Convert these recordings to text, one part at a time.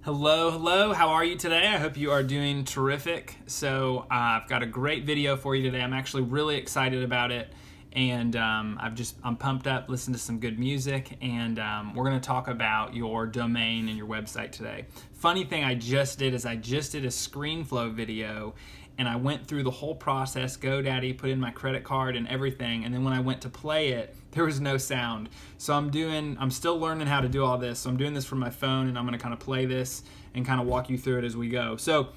Hello, hello. How are you today? I hope you are doing terrific. So I've got a great video for you today. I'm actually really excited about it, and I'm pumped up. Listen to some good music, and we're going to talk about your domain and your website today. Funny thing I just did is I just did a ScreenFlow video, and I went through the whole process, GoDaddy, put in my credit card and everything, and then when I went to play it, there was no sound. So I'm still learning how to do all this. So I'm doing this from my phone, and I'm gonna kind of play this and kind of walk you through it as we go. So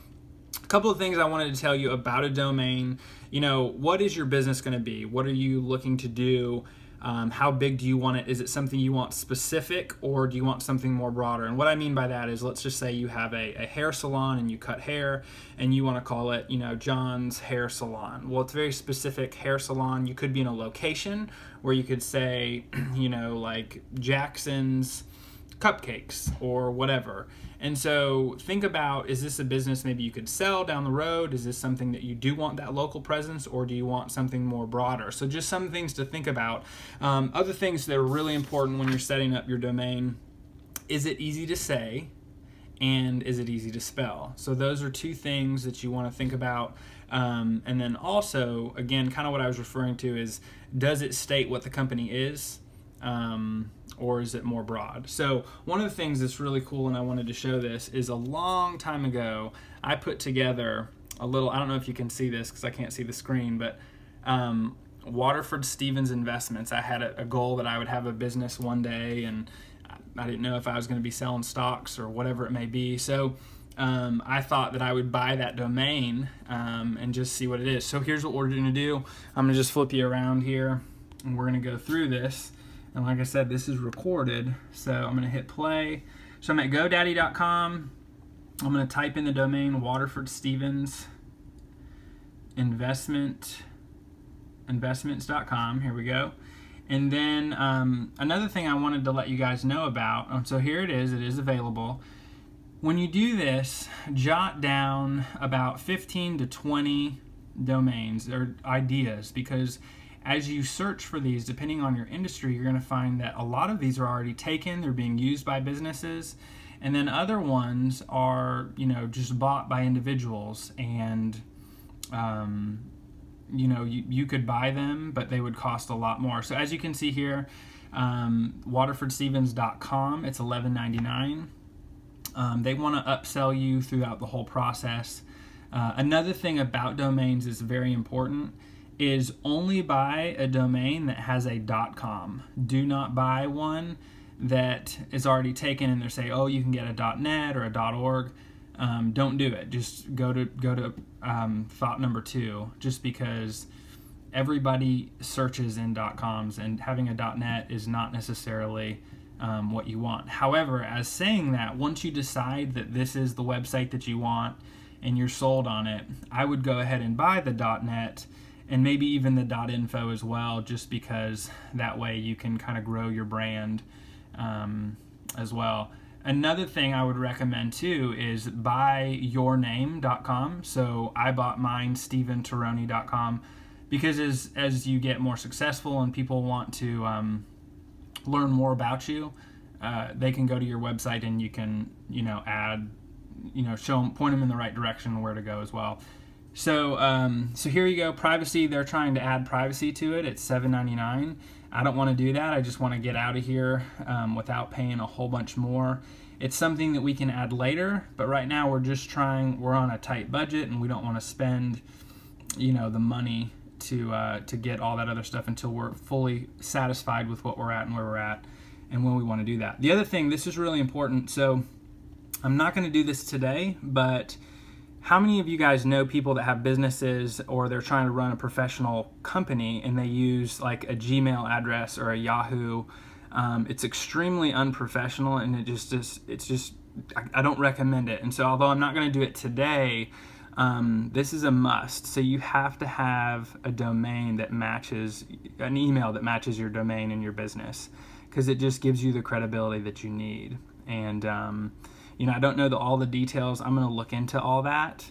a couple of things I wanted to tell you about a domain. What is your business gonna be? What are you looking to do? How big do you want it? Is it something you want specific, or do you want something more broader? And what I mean by that is, let's just say you have a hair salon and you cut hair and you want to call it, John's Hair Salon. Well, it's a very specific hair salon. You could be in a location where you could say, like Jackson's Cupcakes or whatever. And so think about, is this a business maybe you could sell down the road? Is this something that you do want that local presence, or do you want something more broader? So just some things to think about. Other things that are really important when you're setting up your domain: is it easy to say, and is it easy to spell? So those are two things that you want to think about. And then also, again, kind of what I was referring to is, does it state what the company is? Or is it more broad? So one of the things that's really cool, and I wanted to show this, is a long time ago, I put together a little, I don't know if you can see this because I can't see the screen, but Waterford Stevens Investments. I had a goal that I would have a business one day, and I didn't know if I was going to be selling stocks or whatever it may be. So I thought that I would buy that domain and just see what it is. So here's what we're going to do. I'm going to just flip you around here, and we're going to go through this. And like I said, this is recorded, so I'm going to hit play. So I'm at GoDaddy.com. I'm going to type in the domain Waterford Stevens Investments.com. Here we go. And then another thing I wanted to let you guys know about, so here it is available. When you do this, jot down about 15 to 20 domains or ideas, because as you search for these, depending on your industry, you're going to find that a lot of these are already taken. They're being used by businesses. And then other ones are, just bought by individuals. And, you could buy them, but they would cost a lot more. So as you can see here, WaterfordStevens.com, it's $11.99. They want to upsell you throughout the whole process. Another thing about domains is very important, is only buy a domain that has a .com. Do not buy one that is already taken and they say, oh, you can get a .net or a .org. Don't do it. Just go to thought number 2, just because everybody searches in .coms, and having a .net is not necessarily what you want. However, as saying that, once you decide that this is the website that you want and you're sold on it, I would go ahead and buy the .net, and maybe even the .info as well, just because that way you can kind of grow your brand as well. Another thing I would recommend too is buy yourname.com. So I bought mine, StephenTaroni.com, because as you get more successful and people want to learn more about you, they can go to your website and you can add, show them, point them in the right direction where to go as well. So here you go. Privacy, they're trying to add privacy to it. It's $7.99. I don't want to do that. I just want to get out of here without paying a whole bunch more. It's something that we can add later, but right now we're on a tight budget, and we don't want to spend, the money to get all that other stuff until we're fully satisfied with what we're at and where we're at and when we want to do that. The other thing, this is really important. So I'm not going to do this today, but how many of you guys know people that have businesses, or they're trying to run a professional company and they use like a Gmail address or a Yahoo? It's extremely unprofessional, and I don't recommend it. And so although I'm not going to do it today, this is a must. So you have to have a domain that matches, an email that matches your domain in your business, because it just gives you the credibility that you need. And I don't know all the details. I'm going to look into all that.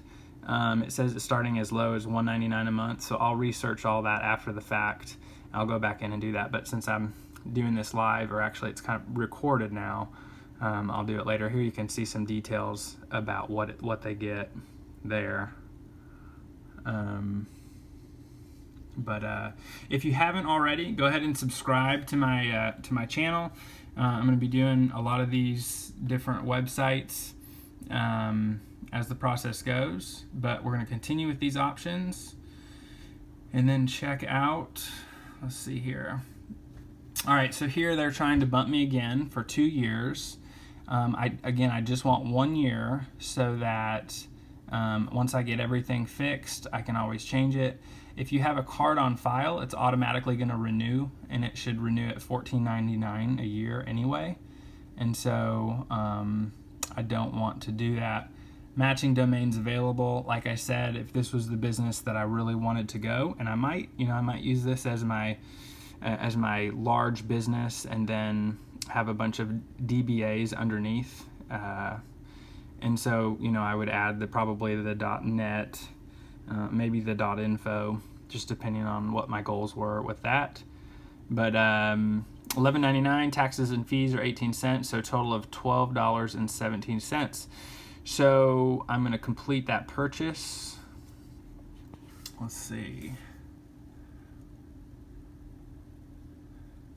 It says it's starting as low as $1.99 a month, so I'll research all that after the fact. I'll go back in and do that. But since I'm doing this live, or actually it's kind of recorded now, I'll do it later. Here you can see some details about what they get there. But if you haven't already, go ahead and subscribe to my channel. I'm going to be doing a lot of these different websites as the process goes, but we're going to continue with these options and then check out, let's see here. All right, so here they're trying to bump me again for 2 years. I just want 1 year so that once I get everything fixed, I can always change it. If you have a card on file, it's automatically going to renew, and it should renew at $14.99 a year anyway. And so I don't want to do that. Matching domains available. Like I said, if this was the business that I really wanted to go, and I might use this as my large business, and then have a bunch of DBAs underneath. And so, I would add probably the .net, maybe the .info, just depending on what my goals were with that. But $11.99, taxes and fees are 18 cents, so a total of $12.17. So I'm going to complete that purchase. Let's see.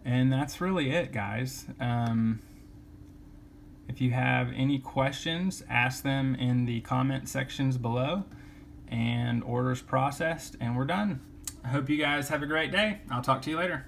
And that's really it, guys. If you have any questions, ask them in the comment sections below, and orders processed, and we're done. I hope you guys have a great day. I'll talk to you later.